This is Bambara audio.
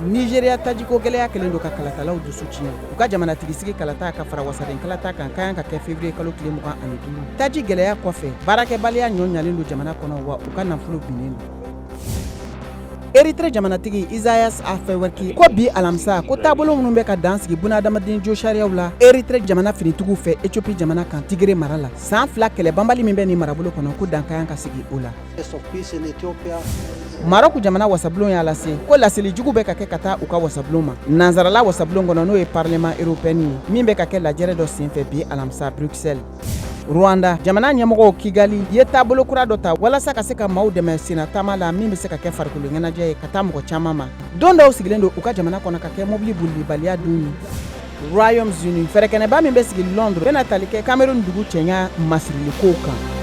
Nigeria tajiko gɛlɛya kelen do ka kalatalaw dusu tiɲɛ. U ka jamanatigisi kalata ka fara wasaden kalata kan ka kɛ février kalo tile 25. Taji gɛlɛya kɔfɛ baarakɛbaliya ɲɔɲalen do jamana kɔnɔ wa u ka nafolo binnen do. Eritre jamanatigi Isaias Afewerki ko bi alamisa ko taabolo minnu bɛ ka dan sigi bunadamaden jo sariyaw la Eritre jamana finitigiw fɛ Ethiopie jamana kan Tigre mara la san 2 kɛlɛ banbali min bɛ ni marabolo kɔnɔ ko dankayan ka sigi o la. Maroc jamana wasabulon y'a lase ko laseli jugu bɛ ka kɛ ka taa u ka wasabulon ma. Nanzarala wasabulon kɔnɔ n'o ye parlement européen ye min bɛ ka kɛ lajɛrɛ dɔ senfɛ bi alamisa Bruxelles. Rwanda jamana ɲɛmɔgɔw Kigali ye taabolo kura dɔ ta walasa ka se ka maaw dɛmɛ sena taama la min bɛ se ka kɛ farikolo ɲɛnajɛ ye ka taa mɔgɔ caman ma. Don dɔw sigilen do u ka jamana kɔnɔ ka kɛ mobili bolibaliya dun ye. Royaume-Uni fɛrɛkɛnɛba min bɛ sigi Londres bɛna tali kɛ Cameroun dugu cɛɲa masirili kow kan.